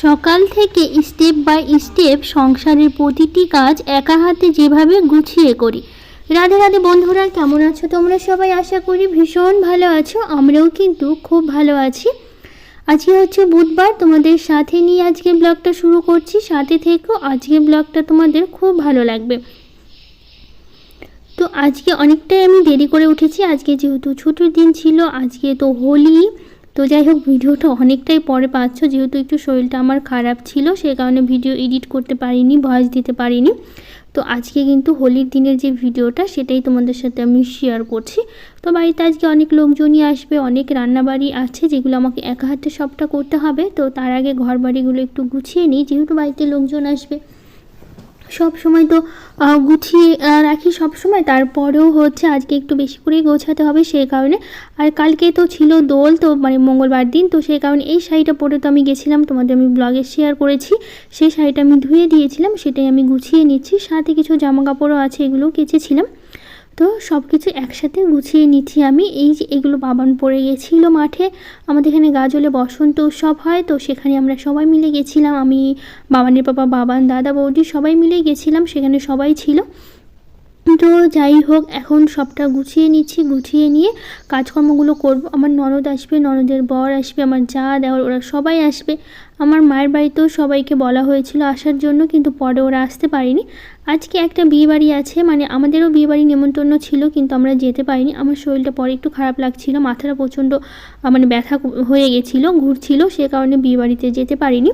সকাল থেকে step by step সংসারের প্রতিটি কাজ একা হাতে যেভাবে গুছিয়ে করি। রাধে রাধে বন্ধুরা, কেমন আছো তোমরা সবাই? আশা করি ভীষণ ভালো আছো। আমরাও কিন্তু খুব ভালো আছি। আজকে হচ্ছে বুধবার, তোমাদের সাথে নিয়ে আজকে ব্লগটা শুরু করছি। সাথে থেকেও আজকে ব্লগটা তোমাদের খুব ভালো লাগবে। তো আজকে অনেকটাই আমি দেরি করে উঠেছি। আজকে যেহেতু ছুটির দিন ছিল, আজকে তো হোলি। তো যাই হোক, ভিডিওটা অনেকটাই পরে পাচ্ছ, যেহেতু একটু শরীরটা আমার খারাপ ছিল, সেই কারণে ভিডিও এডিট করতে পারিনি, ভয়েস দিতে পারিনি। তো আজকে কিন্তু হোলির দিনের যে ভিডিওটা, সেটাই তোমাদের সাথে আমি শেয়ার করছি। তো বাড়িতে আজকে অনেক লোকজনই আসবে, অনেক রান্নাবাড়ি আছে যেগুলো আমাকে একা হাতে সবটা করতে হবে। তো তার আগে ঘর বাড়িগুলো একটু গুছিয়ে নিই, যেহেতু বাড়িতে লোকজন আসবে। সব সময় তো গুছিয়ে রাখি সব সময়, তারপরেও হচ্ছে আজকে একটু বেশি করেই গোছাতে হবে সেই কারণে। আর কালকে তো ছিল দোল, তো মানে মঙ্গলবার দিন, তো সেই কারণে এই শাড়িটা পরে তো আমি গেছিলাম, তোমাদের আমি ব্লগে শেয়ার করেছি। সেই শাড়িটা আমি ধুয়ে দিয়েছিলাম, সেটাই আমি গুছিয়ে নিচ্ছি। সাথে কিছু জামা কাপড়ও আছে, এগুলোও কেচেছিলাম। তো সব কিছু একসাথে গুছিয়ে নিচ্ছি আমি। এই যে এগুলো বাবান পড়ে গেছিলো মাঠে, আমাদের এখানে গাজলে বসন্ত উৎসব হয়, তো সেখানে আমরা সবাই মিলে গেছিলাম। আমি, বাবানের পাপা, বাবান, দাদা, বৌদি সবাই মিলেই গেছিলাম, সেখানে সবাই ছিল। তো যাই হোক, এখন সবটা গুছিয়ে নিচ্ছি। গুছিয়ে নিয়ে কাজকর্মগুলো করব। আমার ননদ আসবে, ননদের বর আসবে, আমার যা দেওয়ার ওরা সবাই আসবে। আমার মায়ের বাড়িতেও সবাইকে বলা হয়েছিল আসার জন্য, কিন্তু পরে ওরা আসতে পারেনি। আজকে একটা বিয়েবাড়ি আছে, মানে আমাদেরও বিয়েবাড়ি নেমন্তন্ন ছিল, কিন্তু আমরা যেতে পারিনি। আমার শরীরটা পরে একটু খারাপ লাগছিল, মাথাটা প্রচণ্ড মানে ব্যথা হয়ে গেছিলো, ঘুরছিল, সে কারণে বিয়েবাড়িতে যেতে পারিনি।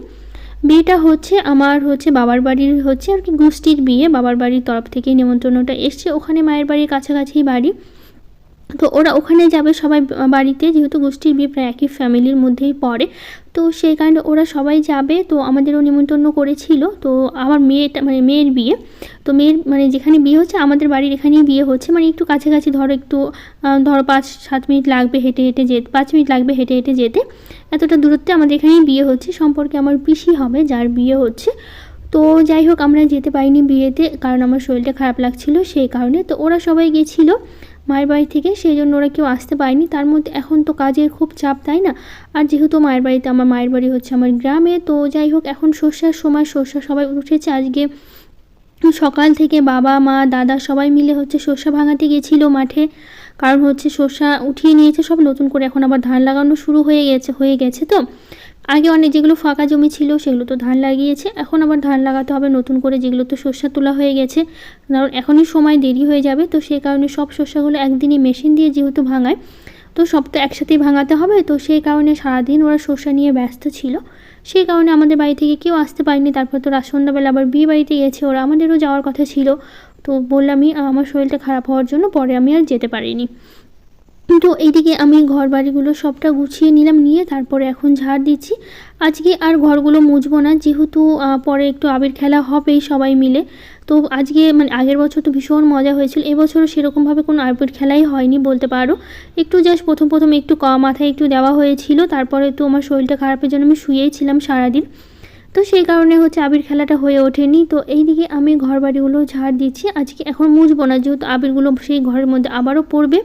বিয়েটা হচ্ছে আমার বাবার বাড়ির হচ্ছে আর কি গোষ্ঠীর বিয়ে, বাবার বাড়ির তরফ থেকেই নেমন্তন্নটা এসছে। ওখানে মায়ের বাড়ির কাছাকাছি বাড়ি, তো ওরা ওখানে যাবে সবাই বাড়িতে, যেহেতু গোষ্ঠীর বিয়ে প্রায় একই ফ্যামিলির মধ্যেই পড়ে, তো সেই কারণে ওরা সবাই যাবে। তো আমাদেরও নিমন্ত্রণ করেছিল। তো আমার মেয়েটা মানে মেয়ের বিয়ে, তো মেয়ের মানে যেখানে বিয়ে হচ্ছে আমাদের বাড়ির এখানেই বিয়ে হচ্ছে, মানে একটু কাছাকাছি, ধরো 5-7 মিনিট লাগবে হেঁটে হেঁটে যেতে, 5 মিনিট লাগবে হেঁটে হেঁটে যেতে, এতটা দূরত্বে আমাদের এখানেই বিয়ে হচ্ছে। সম্পর্কে আমার পিসি হবে যার বিয়ে হচ্ছে। তো যাই হোক, আমরা যেতে পারিনি বিয়েতে, কারণ আমার শরীরটা খারাপ লাগছিল সেই কারণে। তো ওরা সবাই গেছিলো মায়ের বাড়ি থেকে, সেই জন্য ওরা কেউ আসতে পারেনি। তার মধ্যে এখন তো কাজের খুব চাপ, তাই না? আর যেহেতু মায়ের বাড়িতে, আমার মায়ের বাড়ি হচ্ছে আমার গ্রামে, তো যাই হোক, এখন সর্ষার সময়, সর্ষা সবাই উঠেছে। আজকে সকাল থেকে বাবা, মা, দাদা সবাই মিলে হচ্ছে সর্ষা ভাঙাতে গেছিলো মাঠে, কারণ হচ্ছে সর্ষা উঠিয়ে নিয়েছে সব, নতুন করে এখন আবার ধান লাগানো শুরু হয়ে গেছে। তো আগে অনেক যেগুলো ফাঁকা জমি ছিল সেগুলো তো ধান লাগিয়েছে, এখন আবার ধান লাগাতে হবে নতুন করে, যেগুলো তো সর্ষা তোলা হয়ে গেছে, কারণ এখনই সময় দেরি হয়ে যাবে। তো সেই কারণে সব সর্ষাগুলো একদিনই মেশিন দিয়ে যেহেতু ভাঙায়, তো সব তো একসাথেই ভাঙাতে হবে। তো সেই কারণে সারাদিন ওরা সর্ষা নিয়ে ব্যস্ত ছিল, সেই কারণে আমাদের বাড়ি থেকে কেউ আসতে পারেনি। তারপর তো সন্ধ্যাবেলা আবার বিয়ে বাড়িতে গেছে ওরা, আমাদেরও যাওয়ার কথা ছিল। তো বললামই আমার শরীরটা খারাপ হওয়ার জন্য পরে আমি আর যেতে পারিনি। তো এইদিকে আমি ঘর বাড়িগুলো সবটা গুছিয়ে নিলাম, নিয়ে তারপরে এখন ঝাড় দিচ্ছি। আজকে আর ঘরগুলো মুছবো না, যেহেতু পরে একটু আবির খেলা হবেই সবাই মিলে। তো আজকে মানে আগের বছর তো ভীষণ মজা হয়েছিল, এবছরও সেরকমভাবে কোনো আবির খেলাই হয়নি বলতে পারো। একটু জাস্ট প্রথম একটু মাথায় একটু দেওয়া হয়েছিল, তারপরে তো আমার শরীরটা খারাপের জন্য আমি শুয়েই ছিলাম সারাদিন, তো সেই কারণে হচ্ছে আবির খেলাটা হয়ে ওঠেনি। তো এইদিকে আমি ঘর বাড়িগুলো ঝাড় দিচ্ছি। আজকে এখন মুছবো না, যেহেতু আবিরগুলো সেই ঘরের মধ্যে আবারও পড়বে,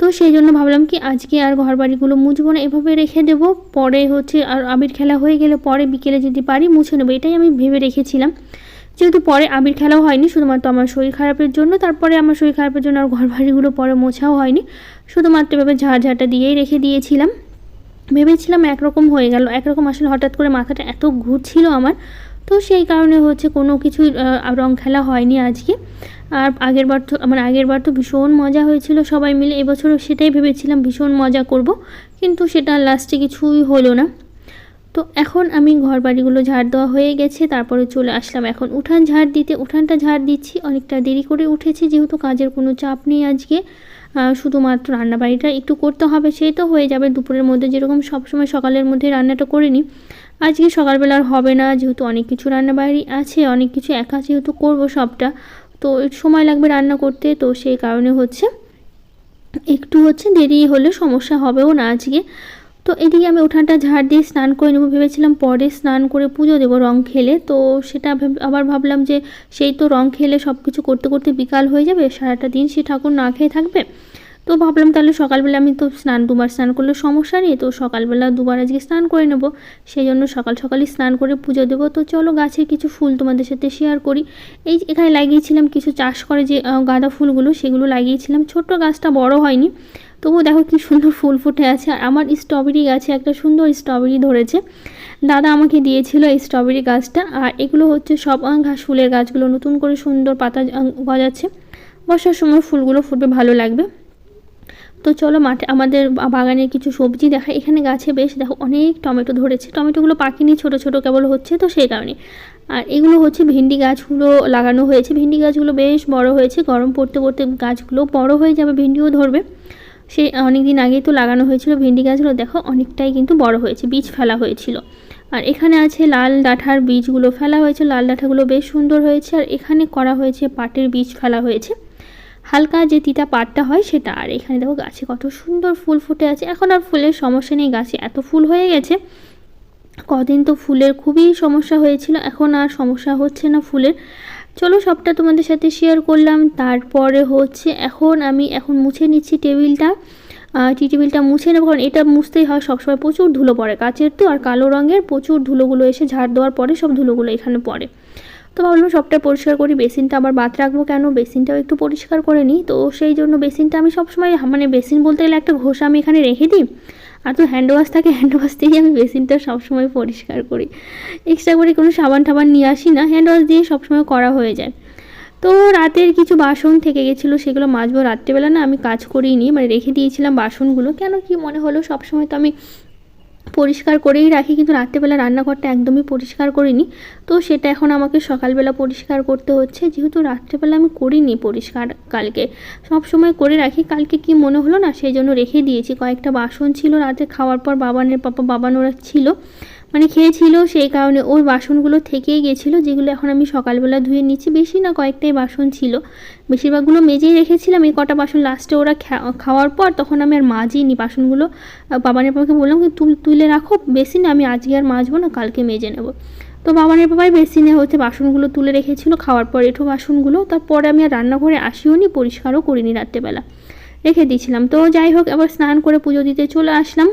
তো সেই জন্য ভাবলাম কি আজকে আর ঘর বাড়িগুলো মুছবো না, এভাবে রেখে দেবো। পরে হচ্ছে আর আবির খেলা হয়ে গেলে পরে বিকেলে যদি পারি মুছে নেবো, এটাই আমি ভেবে রেখেছিলাম। যেহেতু পরে আবির খেলাও হয়নি, শুধুমাত্র আমার শরীর খারাপের জন্য, তারপরে আমার শরীর খারাপের জন্য আর ঘর বাড়িগুলো পরে মোছাও হয়নি, শুধুমাত্র এভাবে ঝাড়টা দিয়েই রেখে দিয়েছিলাম। ভেবেছিলাম একরকম হয়ে গেল, একরকম আসলে হঠাৎ করে মাথাটা এত ঘুরছিল আমার, তো সেই কারণে হচ্ছে কোনো কিছুই রং খেলা হয়নি আজকে। আর আগেরবার তো ভীষণ মজা হয়েছিল সবাই মিলে, এবছরও সেটাই ভেবেছিলাম ভীষণ মজা করব, কিন্তু সেটা লাস্টে কিছুই হলো না। তো এখন আমি ঘর বাড়িগুলো ঝাড় দেওয়া হয়ে গেছে, তারপরে চলে আসলাম এখন উঠান ঝাড় দিতে। উঠানটা ঝাড় দিচ্ছি, অনেকটা দেরি করে উঠেছি, যেহেতু কাজের কোনো চাপ নেই আজকে, শুধুমাত্র রান্নাবাড়িটা একটু করতে হবে, সেই তো হয়ে যাবে দুপুরের মধ্যে, যেরকম সবসময় সকালের মধ্যে রান্নাটা করে নিই। আজকে সকালবেলা আর হবে না, যেহেতু অনেক কিছু রান্নাবাড়ি আছে, অনেক কিছু একা যেহেতু করবো সবটা, তো সময় লাগবে রান্না করতে, তো সেই কারণে একটু দেরি হলে সমস্যা হবেও না আজকে। তো এদিকে আমি উঠানটা ঝাড় দিয়ে স্নান করে নেবো, ভেবেছিলাম পরে স্নান করে পুজো দেবো রং খেলে, তো সেটা আবার ভাবলাম যে সেই তো রং খেলে সব কিছু করতে করতে বিকাল হয়ে যাবে, সারাটা দিন সে ঠাকুর না খেয়ে থাকবে, তো ভাবলাম তাহলে সকালবেলা আমি তো দুবার স্নান করলে সমস্যা নেই, তো সকালবেলা দুবার আজকে স্নান করে নেব, সেই জন্য সকাল সকালই স্নান করে পুজো দেবো। তো চলো গাছের কিছু ফুল তোমাদের সাথে শেয়ার করি। এই এখানে লাগিয়েছিলাম কিছু চাষ করে যে গাঁদা ফুলগুলো, সেগুলো লাগিয়েছিলাম। ছোট্ট গাছটা বড় হয়নি, তবুও দেখো কি সুন্দর ফুল ফুটে আছে। আর আমার স্ট্রবেরি গাছে একটা সুন্দর স্ট্রবেরি ধরেছে, দাদা আমাকে দিয়েছিল এই স্ট্রবেরি গাছটা। আর এগুলো হচ্ছে সব ঘাস ফুলের গাছগুলো, নতুন করে সুন্দর পাতা গজাচ্ছে, বর্ষার সময় ফুলগুলো ফুটবে, ভালো লাগবে। তো চলো মাঠে আমাদের বাগানের কিছু সবজি দেখা। এখানে গাছে বেশ দেখো অনেক টমেটো ধরেছে, টমেটোগুলো পাকেনি, ছোট ছোট কেবল হচ্ছে, তো সেই কারণে। আর এগুলো হচ্ছে ভেন্ডি গাছগুলো লাগানো হয়েছে, ভেন্ডি গাছগুলো বেশ বড় হয়েছে, গরম পড়তে পড়তে গাছগুলো বড় হয়ে যাবে, ভেন্ডিও ধরবে। সে অনেক দিন আগেই তো লাগানো হয়েছিল ভেন্ডি গাছগুলো, দেখো অনেকটাই কিন্তু বড় হয়েছে, বীজ ফেলা হয়েছিল। আর এখানে আছে লাল ডাঁঠার বীজগুলো ফেলা হয়েছে, লাল ডাঁঠাগুলো বেশ সুন্দর হয়েছে। আর এখানে করা হয়েছে পাটের বীজ ফেলা হয়েছে, হালকা যে তিতা পাটটা হয় সেটা। আর এখানে দেখো গাছে কত সুন্দর ফুল ফুটে আছে, এখন আর ফুলের সমস্যা নেই, গাছে এত ফুল হয়ে গেছে। কদিন তো ফুলের খুবই সমস্যা হয়েছিল, এখন আর সমস্যা হচ্ছে না ফুলের। চলো সবটা তোমাদের সাথে শেয়ার করলাম। তারপরে হচ্ছে আমি মুছে নিচ্ছি টেবিলটা, টি টেবিলটা মুছে নেবো, কারণ এটা মুছতেই হয় সবসময়, প্রচুর ধুলো পড়ে কাচের তো, আর কালো রঙের প্রচুর ধুলোগুলো এসে ঝাড় দেওয়ার পরে সব ধুলোগুলো এখানে পড়ে। তো ভাবলাম সবটা পরিষ্কার করি, বেসিনটা আবার বাদ রাখবো কেন, বেসিনটাও একটু পরিষ্কার করে নিই। তো সেই জন্য বেসিনটা আমি সবসময় বেসিন বলতে গেলে একটা ঘষা আমি এখানে রেখে দিই, আর তো হ্যান্ড ওয়াশ থাকে, হ্যান্ড ওয়াশ দিয়েই আমি বেসিনটা সবসময় পরিষ্কার করি, এক্সট্রা করে কোনো সাবান টাবান নিয়ে আসি না, হ্যান্ড ওয়াশ দিয়ে সবসময় করা হয়ে যায়। তো রাতের কিছু বাসন থেকে গেছিলো, সেগুলো মাজবো রাত্রেবেলা, না আমি কাজ করিনি, রেখে দিয়েছিলাম বাসনগুলো, কেন কি মনে হলো সবসময় তো আমি পরিষ্কার করেই রাখি, কিন্তু রাত্রেবেলা রান্নাঘরটা একদমই পরিষ্কার করিনি, তো সেটা এখন আমাকে সকালবেলা পরিষ্কার করতে হচ্ছে, যেহেতু রাত্রেবেলা আমি করিনি পরিষ্কার, কালকে সব সময় করে রাখি, কালকে কি মনে হলো না সেই জন্য রেখে দিয়েছি। কয়েকটা বাসন ছিল রাতে খাওয়ার পর, বাবানোরা ছিল, খেয়েছিল, সেই কারণে ওই বাসনগুলো থেকেই গেছিলো, যেগুলো এখন আমি সকালবেলা ধুয়ে নিচ্ছি। বেশি না, কয়েকটাই বাসন ছিল, বেশিরভাগগুলো মেজেই রেখেছিলাম। এই কটা বাসন লাস্টে ওরা খাওয়ার পর তখন আমি আর মাজিনি বাসনগুলো, পাপাকে বললাম তুলে রাখো বেসিনে, আমি আজকে আর মাজবো না, কালকে মেজে নেব। তো বাবাই বেসিনে বাসনগুলো তুলে রেখেছিল খাওয়ার পর, এঁঠো বাসনগুলো। তারপরে আমি আর রান্নাঘরে আসিও নি, পরিষ্কারও করিনি, রাত্রেবেলা রেখে দিয়েছিলাম। তো যাই হোক, আবার স্নান করে পুজো দিতে চলে আসলাম।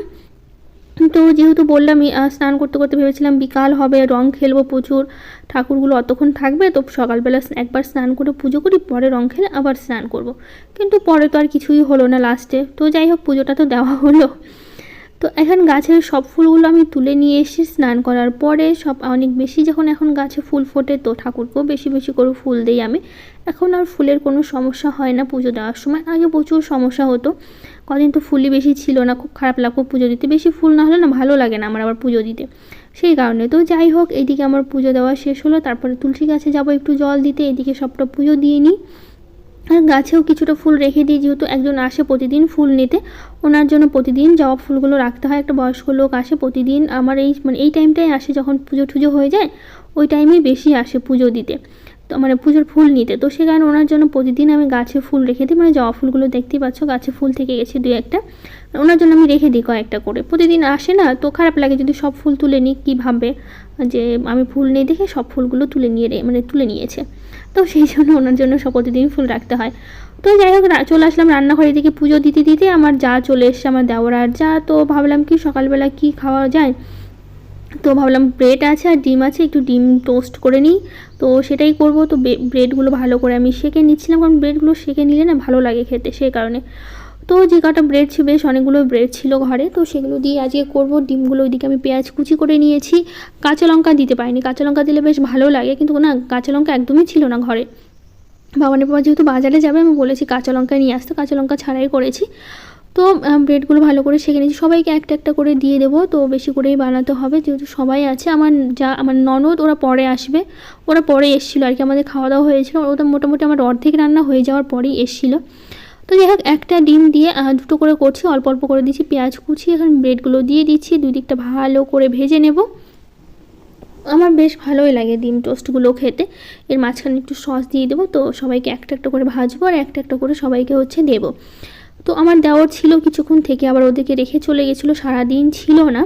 তো যেহেতু বললাম স্নান করতে করতে ভেবেছিলাম বিকাল হবে, রং খেলবো প্রচুর, ঠাকুরগুলো অতক্ষণ থাকবে, তো সকালবেলা একবার স্নান করে পুজো করি, পরে রং খেলে আবার স্নান করব। কিন্তু পরে তো আর কিছুই হলো না লাস্টে। তো যাই হোক, পুজোটা তো দেওয়া হলো। তো এখন গাছের সব ফুলগুলো আমি তুলে নিয়ে এসে স্নান করার পরে, সব অনেক বেশি যখন এখন গাছে ফুল ফোটে, তো ঠাকুরকেও বেশি বেশি করে ফুল দিই আমি। এখন আর ফুলের কোনো সমস্যা হয় না পুজো দেওয়ার সময়, আগে প্রচুর সমস্যা হতো, কদিন তো ফুলই বেশি ছিল না, খুব খারাপ লাগতো পুজো দিতে, বেশি ফুল না হলে না ভালো লাগে না আমার আবার পুজো দিতে, সেই কারণে। তো যাই হোক, এইদিকে আমার পুজো দেওয়া শেষ হলো, তারপরে তুলসী গাছে যাবো একটু জল দিতে, এদিকে সবটা পুজো দিয়ে নিই। আর গাছেও কিছুটা ফুল রেখে দিই, যেহেতু একজন আসে প্রতিদিন ফুল নিতে, ওনার জন্য প্রতিদিন জবা ফুলগুলো রাখতে হয়। একটা বয়স্ক লোক আসে প্রতিদিন, আমার এই টাইমটাই আসে যখন পুজো টুজো হয়ে যায়, ওই টাইমেই বেশি আসে পুজো দিতে, তো পুজোর ফুল নিতে, তো সে কারণে ওনার জন্য প্রতিদিন আমি গাছে ফুল রেখে দিই, জবা ফুলগুলো দেখতেই পাচ্ছ, গাছে ফুল থেকে গেছে দু একটা, ওনার জন্য আমি রেখে দিই কয়েকটা করে, প্রতিদিন আসে না, তো খারাপ লাগে যদি সব ফুল তুলে নিই, কী ভাববে যে আমি ফুল নেই দেখে সব ফুলগুলো তুলে নিয়েছে, তো সেই জন্য ওনার জন্য সব প্রতিদিন ফুল রাখতে হয়। তো যাই হোক, চলে আসলাম রান্নাঘরে, দিকে পুজো দিতে দিতে আমার যা চলে এসছে, আমার দেওয়ার আর যা। তো ভাবলাম কি সকালবেলা কি খাওয়া যায়, তো ভাবলাম ব্রেড আছে আর ডিম আছে, একটু ডিম টোস্ট করে নিই, তো সেটাই করব। তো ব্রেডগুলো ভালো করে আমি সেঁকে নিচ্ছিলাম, কারণ ব্রেডগুলো সেঁকে নিলে না ভালো লাগে খেতে, সেই কারণে। তো যে কটা ব্রেড ছিল, বেশ অনেকগুলো ব্রেড ছিল ঘরে, তো সেগুলো দিয়ে আজকে করব। ডিমগুলো ওইদিকে আমি পেঁয়াজ কুচি করে নিয়েছি, কাঁচা লঙ্কা দিতে পারিনি, কাঁচা লঙ্কা দিলে বেশ ভালো লাগে, কিন্তু না কাঁচা লঙ্কা একদমই ছিল না ঘরে। বাবানের বাবা যেহেতু বাজারে যাবে, আমি বলেছি কাঁচা লঙ্কা নিয়ে আসতে, কাঁচা লঙ্কা ছাড়াই করেছি। তো ব্রেডগুলো ভালো করে সেঁকে নিয়েছি, সবাইকে একটা একটা করে দিয়ে দেবো, তো বেশি করেই বানাতে হবে, যেহেতু সবাই আছে। আমার ননদ ওরা পরে আসবে, ওরা পরে এসেছিলো আর কি, আমাদের খাওয়া দাওয়া হয়েছিল, ওটা মোটামুটি আমার অর্ধেক রান্না হয়ে যাওয়ার পরেই এসেছিলো। তো যাই হোক, একটা ডিম দিয়ে দুটো করে করছি, অল্প অল্প করে দিচ্ছি পেঁয়াজ কুচি, এখন ব্রেডগুলো দিয়ে দিচ্ছি, দুই দিকটা ভালো করে ভেজে নেব। আমার বেশ ভালোই লাগে ডিম টোস্টগুলো খেতে, এর মাঝখানে একটু সস দিয়ে দেবো, তো সবাইকে একটা একটা করে ভাজবো আর একটা একটা করে সবাইকে দেবো। তো আমার দেওয়ার ছিল কিছুক্ষণ থেকে, আবার ওদেরকে রেখে চলে গেছিলো, সারাদিন ছিল না,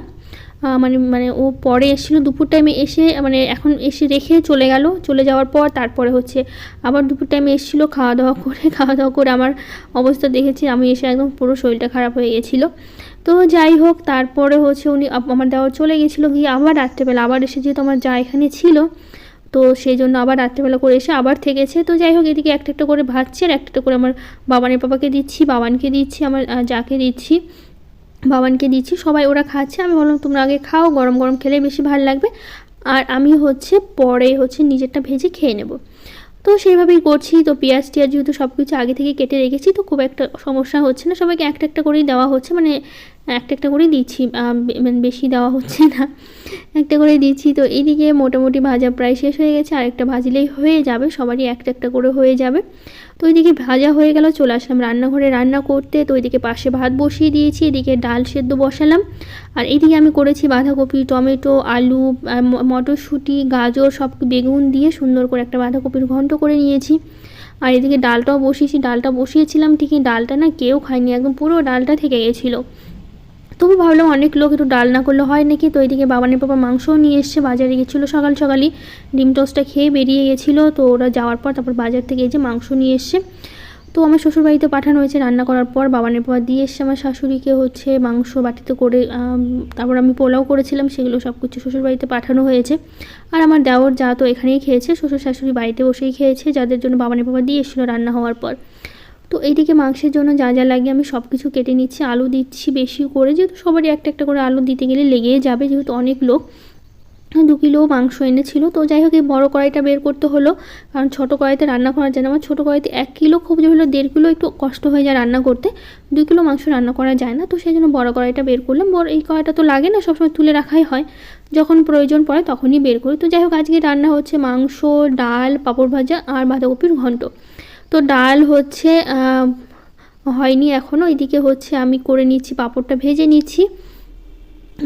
মানে মানে ও পরে এসেছিলো দুপুর টাইমে এসে মানে এখন এসে রেখে চলে গেল। চলে যাওয়ার পর তারপরে হচ্ছে আবার দুপুর টাইমে এসেছিলো খাওয়া দাওয়া করে আমার অবস্থা দেখেছি, আমি এসে একদম পুরো শরীরটা খারাপ হয়ে গেছিলো। তো যাই হোক, তারপরে হচ্ছে উনি আমার দেওয়ার চলে গেছিলো, গিয়ে আবার রাত্রেবেলা আবার এসে, যেহেতু আমার যা এখানে ছিল তো সেই জন্য আবার রাত্রেবেলা করে এসে আবার থেকেছে। তো যাই হোক, এদিকে একটা একটা করে ভাজছে আর একটা একটা করে আমার বাবানের পাপাকে দিচ্ছি, বাবানকে দিচ্ছি, আমার যাকে দিচ্ছি, বাবানকে দিচ্ছি, সবাই ওরা খাচ্ছে। আমি বললাম তোমরা আগে খাও, গরম গরম খেলে বেশি ভালো লাগবে, আর আমি হচ্ছে পরে হচ্ছে নিজেরটা ভেজে খেয়ে নেব। তো সেইভাবেই করছি। তো পেঁয়াজ টিয়াজ যেহেতু সব কিছু আগে থেকে কেটে রেখেছি, তো খুব একটা সমস্যা হচ্ছে না, সবাইকে একটা একটা করেই দেওয়া হচ্ছে, মানে একটা একটা করেই দিচ্ছি, মানে বেশি দেওয়া হচ্ছে না, একটা করেই দিচ্ছি। তো এইদিকে মোটামুটি ভাজা প্রায় শেষ হয়ে গেছে, আর একটা ভাজলেই হয়ে যাবে, সবারই একটা একটা করে হয়ে যাবে। তো ওইদিকে ভাজা হয়ে গেল, চলে আসলাম রান্নাঘরে রান্না করতে। তো ওইদিকে পাশে ভাত বসিয়ে দিয়েছি, এদিকে ডাল সেদ্ধ বসালাম, আর এইদিকে আমি করেছি বাঁধাকপি, টমেটো, আলু, মটরশুঁটি, গাজর সব বেগুন দিয়ে সুন্দর করে একটা বাঁধাকপির ঘন্ট করে নিয়েছি। আর এদিকে ডালটাও বসিয়েছি, ডালটা বসিয়েছিলাম ঠিকই, ডালটা না কেউ খায়নি, একদম পুরো ডালটা থেকে গেছিলো। তবু ভাবলাম অনেক লোক, একটু ডাল না করলে হয় নাকি। তো এইদিকে বাবানের পাপা মাংসও নিয়ে এসছে, বাজারে গেছিলো সকাল সকালই, ডিম টোস্টটা খেয়ে বেরিয়ে গেছিলো। তো ওরা যাওয়ার পর তারপর বাজার থেকে এই যে মাংস নিয়ে এসছে। তো আমার শ্বশুরবাড়িতে পাঠানো হয়েছে রান্না করার পর, বাবানের পাপা দিয়ে এসছে আমার শাশুড়িকে হচ্ছে মাংস বাটিতে করে, তারপর আমি পোলাও করেছিলাম, সেগুলো সব কিছু শ্বশুরবাড়িতে পাঠানো হয়েছে। আর আমার দেওর যা তো এখানেই খেয়েছে, শ্বশুর শাশুড়ি বাড়িতে বসেই খেয়েছে, যাদের জন্য বাবানের পাপা দিয়ে এসেছিলো রান্না হওয়ার পর। তো এইদিকে মাংসের জন্য যা যা লাগে আমি সব কিছু কেটে নিচ্ছি, আলু দিচ্ছি বেশি করে, যেহেতু সবারই একটা একটা করে আলু দিতে গেলে লেগেই যাবে, যেহেতু অনেক লোক, 2 কিলো মাংস এনেছিল। তো যাই হোক, এই বড়ো কড়াইটা বের করতে হলো, কারণ ছোটো কড়াইতে রান্না করার জন্য আমার ছোটো কড়াইতে 1 কিলো খুব যে হলো 1.5 কিলো একটু কষ্ট হয়ে যায় রান্না করতে, 2 কিলো মাংস রান্না করা যায় না। তো সেই জন্য বড়ো কড়াইটা বের করলাম, এই কড়াইটা তো লাগে না, সবসময় তুলে রাখাই হয়, যখন প্রয়োজন পড়ে তখনই বের করি। তো যাই হোক, আজকে রান্না হচ্ছে মাংস, ডাল, পাঁপড় ভাজা আর বাঁধাকপির ঘন্ট। তো ডাল হচ্ছে হয়নি এখনও, এদিকে হচ্ছে আমি করে নিচ্ছি, পাঁপড়টা ভেজে নিচ্ছি,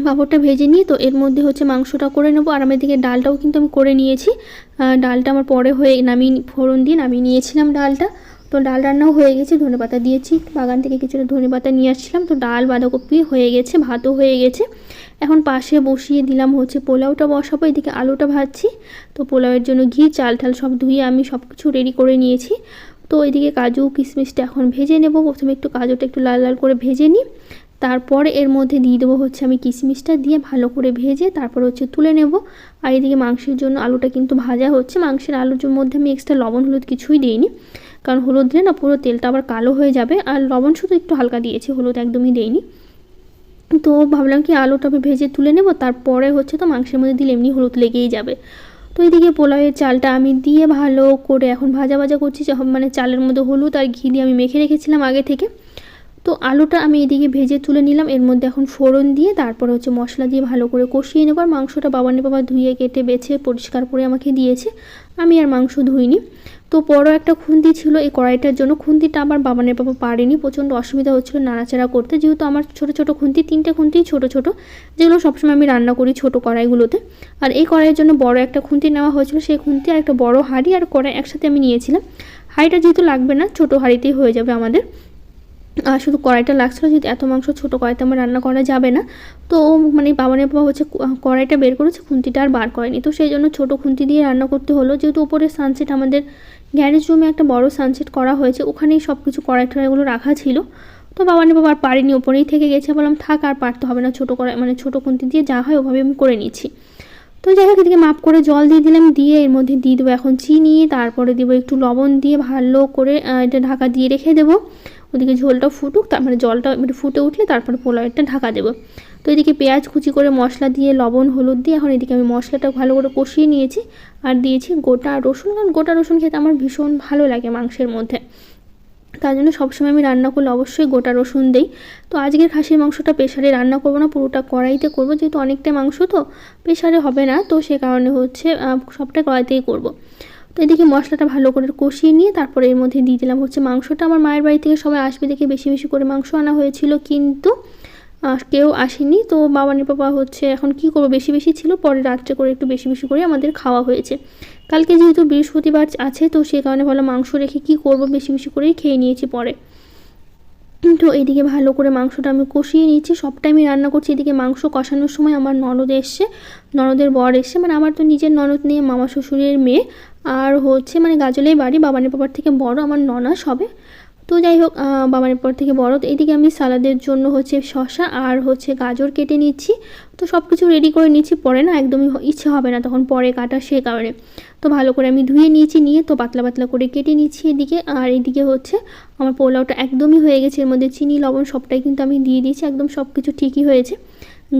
পাঁপড়টা ভেজে নিয়ে তো এর মধ্যে হচ্ছে মাংসটা করে নেবো। আর আমার দিকে ডালটাও কিন্তু আমি করে নিয়েছি, ডালটা আমার পরে হয়ে ফোড়ন দিয়ে নামিয়ে নিয়েছিলাম ডালটা। তো ডাল রান্নাও হয়ে গেছে, ধনেপাতা দিয়েছি, বাগান থেকে কিছুটা ধনেপাতা নিয়ে আসছিলাম। তো ডাল বাঁধাকপি হয়ে গেছে, ভাতও হয়ে গেছে। এখন পাশে বসিয়ে দিলাম হচ্ছে পোলাওটা বসাবো, এদিকে আলুটা ভাজছি। তো পোলাওয়ের জন্য ঘি, চাল ঠাল সব ধুয়ে আমি সব কিছু রেডি করে নিয়েছি। তো এদিকে কাজু কিশমিশটা এখন ভেজে নেব, প্রথমে একটু কাজুটা একটু লাল লাল করে ভেজে নিই, তারপরে এর মধ্যে দিয়ে দেবো হচ্ছে আমি কিশমিশটা দিয়ে ভালো করে ভেজে তারপর হচ্ছে তুলে নেব। আর এদিকে মাংসের জন্য আলুটা কিন্তু ভাজা হচ্ছে, মাংসের আলুর মধ্যে আমি এক্সট্রা লবণ হলুদ কিছুই দিইনি, কারণ হলুদ দিলে না পুরো তেলটা আবার কালো হয়ে যাবে, আর লবণ শুধু একটু হালকা দিয়েছি, হলুদ একদমই দেইনি। তো ভাবলাম কি আলুটা আমি ভেজে তুলে নেব, তারপরে হচ্ছে তো মাংসের মধ্যে দিলে এমনি হলুদ লেগেই যাবে। তো এইদিকে পোলাওয়ের চালটা আমি দিয়ে ভালো করে এখন ভাজা ভাজা করছি, মানে চালের মধ্যে হলুদ আর ঘি দিয়ে আমি মেখে রেখেছিলাম আগে থেকে। তো আলুটা আমি এদিকে ভেজে তুলে নিলাম, এর মধ্যে এখন ফোড়ন দিয়ে তারপর হচ্ছে মশলা দিয়ে ভালো করে কষিয়ে নেব। আর মাংসটা বাবানের বাবা ধুয়ে কেটে বেছে পরিষ্কার করে আমাকে দিয়েছে, আমি আর মাংস ধুইনি। তো বড় একটা খুন্তি ছিল এই কড়াইটার জন্য, খুন্তিটা আবার বাবানের বাবা পারেনি, প্রচণ্ড অসুবিধা হচ্ছিলো নাড়াচাড়া করতে, যেহেতু আমার ছোটো ছোটো খুন্তি, 3টে খুন্তি ছোটো ছোটো, যেগুলো সবসময় আমি রান্না করি ছোটো কড়াইগুলোতে। আর এই কড়াইয়ের জন্য বড় একটা খুন্তি নেওয়া হয়েছিল, সেই খুন্তি আর একটা বড় হাঁড়ি আর কড়াই একসাথে আমি নিয়েছিলাম। হাঁড়িটা যেহেতু লাগবে না, ছোটো হাঁড়িতেই হয়ে যাবে আমাদের, আর শুধু কড়াইটা লাগছিলো, যেহেতু এত মাংস ছোটো কড়াইতে আমার রান্না করা যাবে না। তো মানে বাবানের বাবা হচ্ছে কড়াইটা বের করেছে, খুন্তিটা আর বার করেনি, তো সেই জন্য ছোটো খুন্তি দিয়ে রান্না করতে হলো। যেহেতু উপরে সানসেট, আমাদের গ্যারেজ রুমে একটা বড় সানসেট করা হয়েছে, ওখানেই সব কিছু কড়াই টড়াইগুলো রাখা ছিল। তো বাবানের বাবা আর পারেনি, ওপরেই থেকে গেছে, বললাম থাক আর পারতে হবে না, ছোটো কড়াই মানে ছোটো খুন্তি দিয়ে যা হয় ওভাবে আমি করে নিচ্ছি। তো যাই হোক, এদিকে মাপ করে জল দিয়ে দিলাম, দিয়ে এর মধ্যে দিয়ে দেবো এখন চিনি, তারপরে দেবো একটু লবণ দিয়ে ভালো করে এটা ঢাকা দিয়ে রেখে দেবো। ওদিকে ঝোলটা ফুটুক, তারপরে জলটা ফুটে উঠলে তারপরে পোলাওটা ঢাকা দেবো। তো এদিকে পেঁয়াজ কুচি করে মশলা দিয়ে লবণ হলুদ দিয়ে এখন এদিকে আমি মশলাটা ভালো করে কষিয়ে নিয়েছি, আর দিয়েছি গোটা রসুন, কারণ গোটা রসুন খেতে আমার ভীষণ ভালো লাগে মাংসের মধ্যে, তার জন্য সবসময় আমি রান্না করলে অবশ্যই গোটা রসুন দিই। তো আজকের খাসির মাংসটা প্রেশারে রান্না করব না, পুরোটা কড়াইতে করব, যেহেতু অনেকটা মাংস তো প্রেশারে হবে না, তো সে কারণে হচ্ছে সবটা কড়াইতেই করব। তো এদিকে মশলাটা ভালো করে কষিয়ে নিয়ে তারপরে এর মধ্যে দিয়ে দিলাম হচ্ছে মাংসটা। আমার মায়ের বাড়ি থেকে সবাই আসবে দেখে বেশি বেশি করে মাংস আনা হয়েছিল, কিন্তু কেউ আসেনি। তো বাবানের বাবা হচ্ছে এখন কি করবো, বেশি বেশি ছিল, পরে রাত্রে করে একটু বেশি বেশি করে আমাদের খাওয়া হয়েছে। কালকে যেহেতু বৃহস্পতিবার আছে, তো সে কারণে ভালো মাংস রেখে কি করব, বেশি বেশি করেই খেয়ে নিয়েছি পরে। তো এইদিকে ভালো করে মাংসটা আমি কষিয়ে নিচ্ছি, সবটাই আমি রান্না করছি। এদিকে মাংস কষানোর সময় আমার ননদ এসছে, ননদের বর এসছে, মানে আমার তো নিজের ননদ নিয়ে মামা শ্বশুরের মেয়ে, আর হচ্ছে মানে গাজলেই বাড়ি, বাবানের বাবার থেকে বড় আমার ননা সবে। তো যাই হোক, বাবানের পর থেকে বড়। তো এইদিকে আমি সালাদের জন্য হচ্ছে শসা আর হচ্ছে গাজর কেটে নিচ্ছি। তো সব কিছু রেডি করে নিচ্ছি, পরে না একদমই ইচ্ছে হবে না তখন পরে কাটা, সে কারণে। তো ভালো করে আমি ধুয়ে নিয়েছি, নিয়ে তো পাতলা পাতলা করে কেটে নিচ্ছি এদিকে। আর এদিকে হচ্ছে আমার পোলাওটা একদমই হয়ে গেছে, এর মধ্যে চিনি লবণ সবটাই কিন্তু আমি দিয়ে দিয়েছি, একদম সব কিছু ঠিকই হয়েছে।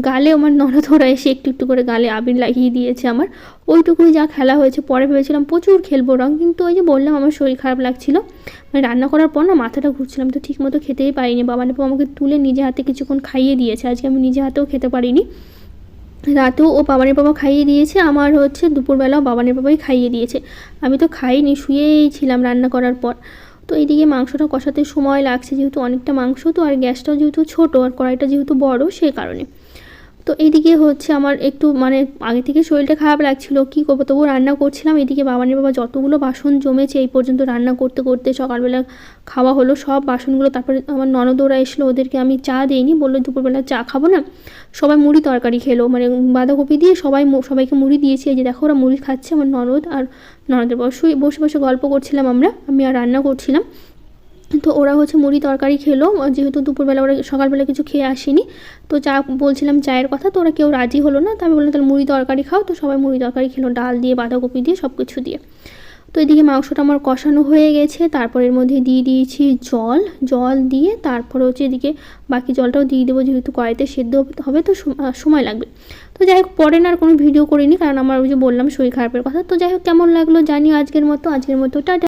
গালে আমার ননদ ওরা এসে একটু একটু করে গালে আবির লাগিয়ে দিয়েছে আমার, ওইটুকুই যা খেলা হয়েছে। পরে ভেবেছিলাম প্রচুর খেলবো রং, কিন্তু ওই যে বললাম আমার শরীর খারাপ লাগছিল, মানে রান্না করার পর না মাথাটা ঘুরছিলাম, তো ঠিক মতো খেতেই পারিনি। বাবানের বাবা আমাকে তুলে নিজে হাতে কিছুক্ষণ খাইয়ে দিয়েছে, আজকে আমি নিজে হাতেও খেতে পারিনি। রাতেও ও বাবানের বাবা খাইয়ে দিয়েছে, আমার হচ্ছে দুপুরবেলাও বাবানের বাবাই খাইয়ে দিয়েছে, আমি তো খাইনি, শুয়েই ছিলাম রান্না করার পর। তো এইদিকে মাংসটা কষাতে সময় লাগছে, যেহেতু অনেকটা মাংস, তো আর গ্যাসটাও যেহেতু ছোটো আর কড়াইটা যেহেতু বড়, সেই কারণে। তো এইদিকে হচ্ছে আমার একটু মানে আগে থেকে শরীরটা খারাপ লাগছিলো, কী করবো, তবু রান্না করছিলাম। এদিকে বাবানের বাবা যতগুলো বাসন জমেছে এই পর্যন্ত রান্না করতে করতে, সকালবেলা খাওয়া হলো সব বাসনগুলো। তারপরে আমার ননদ ওরা এসলো, ওদেরকে আমি চা দিইনি, বললো দুপুরবেলা চা খাবো না, সবাই মুড়ি তরকারি খেলো, মানে বাঁধাকপি দিয়ে সবাইকে মুড়ি দিয়েছি। এই যে দেখো ওরা মুড়ি খাচ্ছে, আমার ননদ আর ননদের বসে বসে বসে গল্প করছিলাম আমি আর রান্না করছিলাম। তো ওরা হচ্ছে মুড়ি তরকারি খেলো, যেহেতু দুপুরবেলা ওরা সকালবেলা কিছু খেয়ে আসেনি। তো চা বলছিলাম চায়ের কথা, তো ওরা কেউ রাজি হলো না, তো আমি বললাম তাহলে মুড়ি তরকারি খাও। তো সবাই মুড়ি তরকারি খেলো, ডাল দিয়ে বাঁধাকপি দিয়ে সব কিছু দিয়ে। তো এদিকে মাংসটা আমার কষানো হয়ে গেছে, তারপর এর মধ্যে দিয়ে দিয়েছি জল দিয়ে তারপরে হচ্ছে এদিকে বাকি জলটাও দিয়ে দেবো, যেহেতু কড়াইতে সেদ্ধ হবে তো সময় লাগবে। তো যাই হোক, পরে না আর কোনো ভিডিও করিনি, কারণ আমার ওই যে বললাম শরীর খারাপের কথা। তো যাই হোক, কেমন লাগলো জানিও আজকের মতো টাটা।